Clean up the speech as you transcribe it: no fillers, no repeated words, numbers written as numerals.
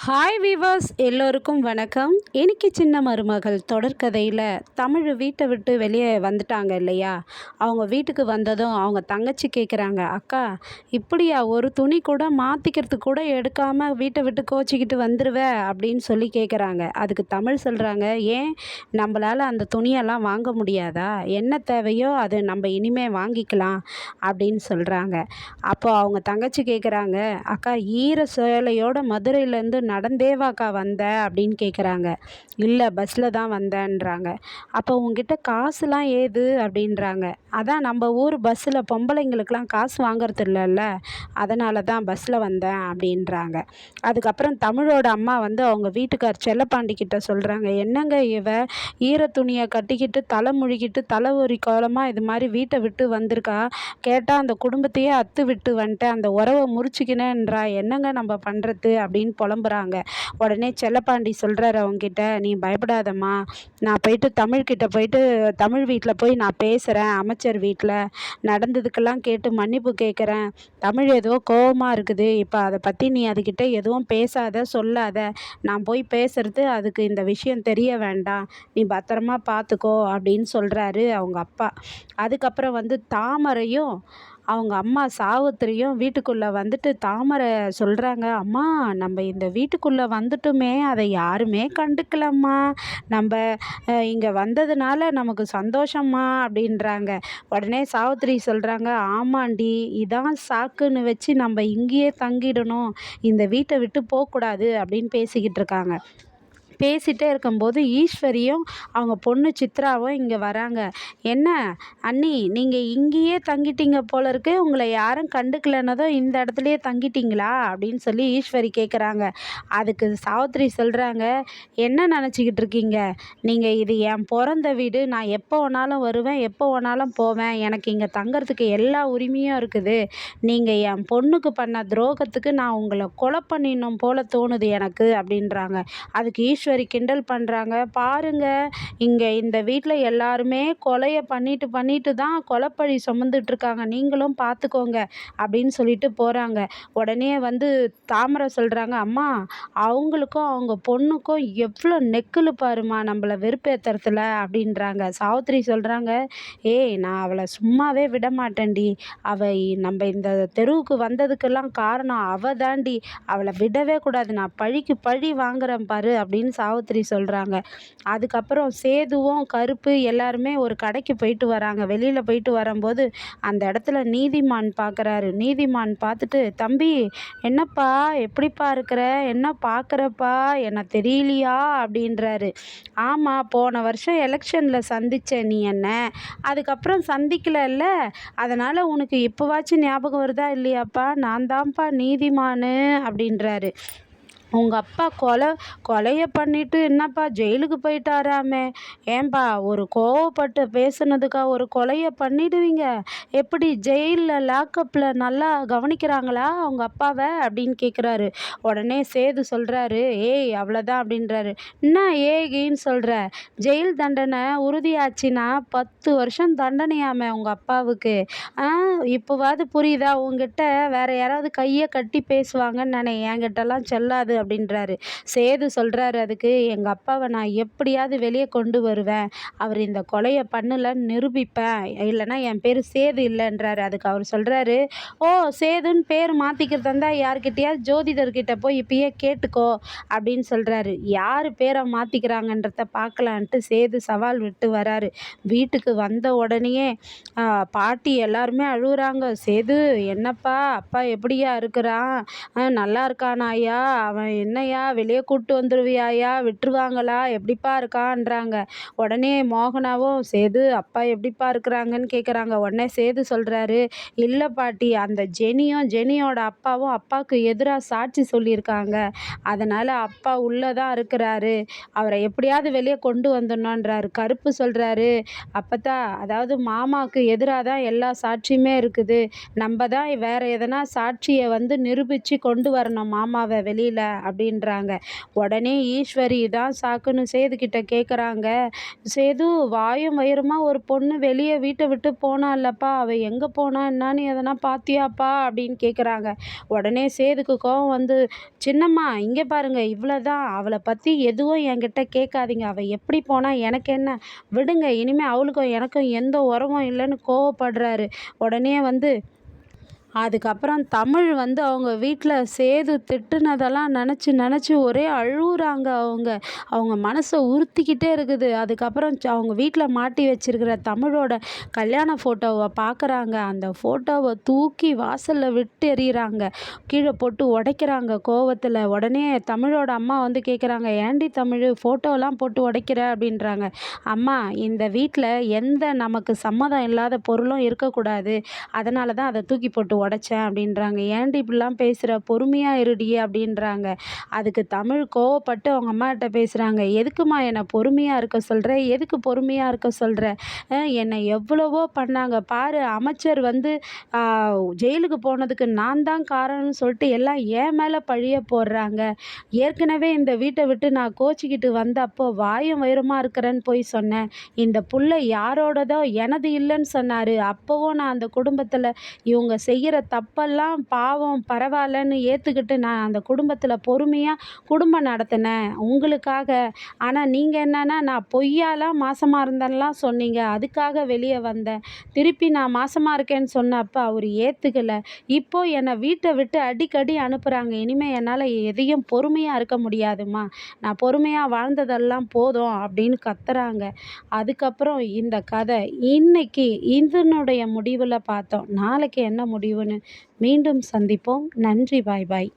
Hi viewers, எல்லோருக்கும் வணக்கம். இன்னைக்கு சின்ன மருமகள் தொடர்கதையில் தமிழ் வீட்டை விட்டு வெளியே வந்துட்டாங்க இல்லையா? அவங்க வீட்டுக்கு வந்ததும் அவங்க தங்கச்சி கேட்குறாங்க, அக்கா இப்படியா ஒரு துணி கூட மாற்றிக்கிறதுக்கு கூட எடுக்காமல் வீட்டை விட்டு கோச்சிக்கிட்டு வந்துடுவ அப்படின்னு சொல்லி கேட்குறாங்க. அதுக்கு தமிழ் சொல்கிறாங்க, ஏன் நம்மளால் அந்த துணியெல்லாம் வாங்க முடியாதா? என்ன தேவையோ அது நம்ம இனிமே வாங்கிக்கலாம் அப்படின்னு சொல்கிறாங்க. அப்போ அவங்க தங்கச்சி கேட்குறாங்க, அக்கா ஈர சேலையோட மதுரையிலேருந்து நடந்தேவாக்கா வந்த அப்படின்னு கேட்குறாங்க. இல்லை பஸ்ஸில் தான் வந்தேன்றாங்க. அப்போ உங்ககிட்ட காசுலாம் ஏது அப்படின்றாங்க. அதான் நம்ம ஊர் பஸ்ஸில் பொம்பளைங்களுக்கெலாம் காசு வாங்கிறது இல்லைல்ல, அதனால தான் பஸ்ஸில் வந்தேன் அப்படின்றாங்க. அதுக்கப்புறம் தமிழோட அம்மா வந்து அவங்க வீட்டுக்கார் செல்லப்பாண்டி கிட்ட சொல்கிறாங்க, என்னங்க இவ ஈர துணியை கட்டிக்கிட்டு தலை முழுகிட்டு தலை ஒரு கோலமாக இது மாதிரி வீட்டை விட்டு வந்திருக்கா, கேட்டால் அந்த குடும்பத்தையே அத்து விட்டு வந்துட்டேன், அந்த உறவை முறிச்சிக்கினேன்றா, என்னங்க நம்ம பண்ணுறது அப்படின்னு புலம்புறாங்க. உடனே செல்லப்பாண்டி சொல்கிறாரு அவங்ககிட்ட, நீ பயப்படாதம்மா, நான் போயிட்டு தமிழ்கிட்ட போயிட்டு தமிழ் வீட்டில் போய் நான் பேசுகிறேன், அமைச்சர் வீட்டில் நடந்ததுக்கெல்லாம் கேட்டு மன்னிப்பு கேட்குறேன். தமிழ் ஏதோ கோவமாக இருக்குது, இப்போ அதை பற்றி நீ அதுக்கிட்ட எதுவும் பேசாத சொல்லாத, நான் போய் பேசுறது அதுக்கு இந்த விஷயம் தெரிய வேண்டாம், நீ பத்திரமா பார்த்துக்கோ அப்படின்னு சொல்கிறாரு அவங்க அப்பா. அதுக்கப்புறம் வந்து தாமரையும் அவங்க அம்மா சாவித்திரியும் வீட்டுக்குள்ளே வந்துட்டு தாமரை சொல்கிறாங்க, அம்மா நம்ம இந்த வீட்டுக்குள்ளே வந்துட்டுமே அதை யாருமே கண்டுக்கலம்மா, நம்ம இங்கே வந்ததுனால நமக்கு சந்தோஷம்மா அப்படின்றாங்க. உடனே சாவித்திரி சொல்கிறாங்க, ஆமாண்டி இதான் சாக்குன்னு வச்சு நம்ம இங்கேயே தங்கிடணும், இந்த வீட்டை விட்டு போகக்கூடாது அப்படின்னு பேசிக்கிட்டு இருக்காங்க. பேசிகிட்டே இருக்கும்போது ஈஸ்வரியும் அவங்க பொண்ணு சித்ராவும் இங்கே வராங்க. என்ன அண்ணி நீங்கள் இங்கேயே தங்கிட்டீங்க போல இருக்கு, உங்களை யாரும் கண்டுக்கலன்னதும் இந்த இடத்துலையே தங்கிட்டீங்களா அப்படின்னு சொல்லி ஈஸ்வரி கேட்குறாங்க. அதுக்கு சாவித்திரி சொல்கிறாங்க, என்ன நினச்சிக்கிட்டு இருக்கீங்க, நீங்கள் இது என் பிறந்த வீடு, நான் எப்போ வேணாலும் வருவேன் எப்போ வேணாலும் போவேன், எனக்கு இங்கே தங்கிறதுக்கு எல்லா உரிமையும் இருக்குது, நீங்கள் என் பொண்ணுக்கு பண்ண துரோகத்துக்கு நான் உங்களை கொலை பண்ணிடணும் போல தோணுது எனக்கு அப்படின்றாங்க. அதுக்கு ஈஸ்வரி கிண்டல் பண்ணுறாங்க, பாருங்க இங்கே இந்த வீட்டில் எல்லாருமே கொலையை பண்ணிட்டு தான் கொலைப்பழி சுமந்துட்டுருக்காங்க, நீங்களும் பார்த்துக்கோங்க அப்படின்னு சொல்லிட்டு போகிறாங்க. உடனே வந்து தாமரை சொல்கிறாங்க, அம்மா அவங்களுக்கும் அவங்க பொண்ணுக்கும் எவ்வளோ நெக்குలు பாருமா நம்மளை வெறுப்பேற்றுறதுல அப்படின்றாங்க. சாவித்திரி சொல்கிறாங்க, ஏய் நான் அவளை சும்மாவே விட மாட்டேன்டி, அவள் நம்ம இந்த தெருவுக்கு வந்ததுக்கெல்லாம் காரணம் அவ தாண்டி, அவளை விடவே கூடாது, நான் பழிக்கு பழி வாங்குறேன் பாரு அப்படின்னு சாவித்திரி சொல்கிறாங்க. அதுக்கப்புறம் சேதுவும் கருப்பு எல்லாருமே ஒரு கடைக்கு போயிட்டு வராங்க. வெளியில் போயிட்டு வரும்போது அந்த இடத்துல நீதிமான் பார்க்குறாரு. நீதிமான் பார்த்துட்டு, தம்பி என்னப்பா எப்படிப்பா இருக்கிற, என்ன பார்க்குறப்பா என்ன தெரியலையா அப்படின்றாரு. ஆமாம் போன வருஷம் எலெக்ஷனில் சந்திச்ச நீ என்ன, அதுக்கப்புறம் சந்திக்கலல்ல, அதனால் உனக்கு இப்போவாச்சும் ஞாபகம் வருதா இல்லையாப்பா, நான் தான்ப்பா நீதிமானு அப்படின்றாரு. உங்கள் அப்பா கொலையை பண்ணிட்டு என்னப்பா ஜெயிலுக்கு போயிட்டாராமே, ஏன்பா ஒரு கோவப்பட்டு பேசுனதுக்கா ஒரு கொலையை பண்ணிடுவீங்க, எப்படி ஜெயிலில் லாக்கப்பில் நல்லா கவனிக்கிறாங்களா அவங்க அப்பாவை அப்படின்னு கேட்குறாரு. உடனே சேது சொல்கிறாரு, ஏய் அவ்வளோதான் அப்படின்றாரு. என்ன ஏகின்னு சொல்கிற, ஜெயில் தண்டனை உறுதியாச்சுன்னா 10 வருஷம் தண்டனையாமே உங்கள் அப்பாவுக்கு, இப்போவாது புரியுதா, உங்ககிட்ட வேற யாராவது கையை கட்டி பேசுவாங்கன்னு என்கிட்டலாம் செல்லாது அப்படின்றாரு. சேது சொல்கிறாரு, அதுக்கு எங்கள் அப்பாவை நான் எப்படியாவது வெளியே கொண்டு வருவேன், அவர் இந்த கொலையை பண்ணலன்னு நிரூபிப்பேன், இல்லைன்னா என் பேர் சேது இல்லைன்றாரு. அதுக்கு அவர் சொல்கிறாரு, ஓ சேதுன்னு பேர் மாற்றிக்கிறதா இருந்தால் யார்கிட்டயாவது ஜோதிடர்கிட்ட போய் இப்பயே கேட்டுக்கோ அப்படின்னு சொல்கிறாரு. யார் பேரை மாற்றிக்கிறாங்கன்றத பார்க்கலான்ட்டு சேது சவால் விட்டு வராரு. வீட்டுக்கு வந்த உடனேயே பாட்டி எல்லாருமே அழுகுறாங்க. சேது என்னப்பா அப்பா எப்படியா இருக்கிறான், நல்லா இருக்கானாயா, அவன் என்னையா வெளியே கூப்பிட்டு வந்துடுவியாயா, விட்டுருவாங்களா, எப்படிப்பா இருக்கான்றாங்க. உடனே மோகனாவும், சேது அப்பா எப்படிப்பா இருக்கிறாங்கன்னு கேட்குறாங்க. உடனே சேது சொல்கிறாரு, இல்லை பாட்டி அந்த ஜெனியோட அப்பாவும் அப்பாவுக்கு எதிராக சாட்சி சொல்லியிருக்காங்க, அதனால் அப்பா உள்ளே தான் இருக்கிறாரு, அவரை எப்படியாவது வெளியே கொண்டு வந்துடணுன்றாரு. கருப்பு சொல்கிறாரு, அப்போதான் அதாவது மாமாவுக்கு எதிராக தான் எல்லா சாட்சியுமே இருக்குது, நம்ம தான் வேறு எதனா சாட்சியை வந்து நிரூபித்து கொண்டு வரணும் மாமாவை வெளியில் அப்படின்றாங்க. உடனே ஈஸ்வரி தான் சாக்குன்னு சேதுக்கிட்ட கேட்குறாங்க. சேது, வாயும் வயிறுமா ஒரு பொண்ணு வெளியே வீட்டை விட்டு போனால்லப்பா, அவள் எங்கே போனா என்னான்னு எதனா பார்த்தியாப்பா அப்படின்னு கேட்குறாங்க. உடனே சேதுக்கு கோவம் வந்து, சின்னம்மா இங்கே பாருங்க, இவ்வளோதான், அவளை பற்றி எதுவும் என்கிட்ட கேட்காதீங்க, அவள் எப்படி போனா எனக்கு என்ன, விடுங்க, இனிமேல் அவளுக்கும் எனக்கும் எந்த உறவும் இல்லைன்னு கோவப்படுறாரு. உடனே வந்து அதுக்கப்புறம் தமிழ் வந்து அவங்க வீட்டில் சேது திட்டுனதெல்லாம் நினச்சி நினச்சி ஒரே அழுகுறாங்க அவங்க. அவங்க மனசை உறுத்திக்கிட்டே இருக்குது. அதுக்கப்புறம் அவங்க வீட்டில் மாட்டி வச்சிருக்கிற தமிழோட கல்யாண ஃபோட்டோவை பார்க்குறாங்க. அந்த ஃபோட்டோவை தூக்கி வாசலில் விட்டு எறிகிறாங்க, கீழே போட்டு உடைக்கிறாங்க கோவத்தில். உடனே தமிழோட அம்மா வந்து கேட்குறாங்க, ஏண்டி தமிழ் ஃபோட்டோலாம் போட்டு உடைக்கிற அப்படின்றாங்க. அம்மா, இந்த வீட்டில் எந்த நமக்கு சம்மதம் இல்லாத பொருளும் இருக்கக்கூடாது, அதனால தான் அதை தூக்கி போட்டு உடைச்சேன் அப்படின்றாங்க. ஏன்டி இப்படிலாம் பேசுகிற, பொறுமையாக இருடி அப்படின்றாங்க. அதுக்கு தமிழ் கோவப்பட்டு அவங்க அம்மாட்ட பேசுகிறாங்க. எதுக்குமா என்னை பொறுமையாக இருக்க சொல்கிற, எதுக்கு பொறுமையாக இருக்க சொல்கிற, என்னை எவ்வளவோ பண்ணாங்க பாரு, அமைச்சர் வந்து ஜெயிலுக்கு போனதுக்கு நான் தான் காரணம்னு சொல்லிட்டு எல்லாம் என் மேலே பழிய போடுறாங்க. ஏற்கனவே இந்த வீட்டை விட்டு நான் கோச்சிக்கிட்டு வந்தப்போ வாயும் வயிறுமா இருக்கிறேன்னு போய் சொன்னேன். இந்த புள்ள யாரோடதோ எனது இல்லைன்னு சொன்னார். அப்போவும் நான் அந்த குடும்பத்தில் இவங்க செய்கிற தப்பெல்லாம் பாவம் பரவாயில்லன்னு ஏற்றுக்கிட்டு நான் அந்த குடும்பத்தில் பொறுமையாக குடும்பம் நடத்தினேன் உங்களுக்காக. ஆனால் நீங்கள் என்னன்னா, நான் பொய்யாலாம் மாசமாக இருந்தேன்லாம் சொன்னீங்க, அதுக்காக வெளியே வந்தேன். திருப்பி நான் மாசமாக இருக்கேன்னு சொன்னப்போ அவர் ஏற்றுக்கலை. இப்போ என்னை வீட்டை விட்டு அடிக்கடி அனுப்புகிறாங்க. இனிமேல் என்னால் எதையும் பொறுமையாக இருக்க முடியாதும்மா, நான் பொறுமையாக வாழ்ந்ததெல்லாம் போதும் அப்படின்னு கத்துறாங்க. அதுக்கப்புறம் இந்த கதை இன்னைக்கு இதனுடைய முடிவில் பார்த்தோம். நாளைக்கு என்ன முடிவுன்னு மீண்டும் சந்திப்போம். நன்றி. பாய் பாய்.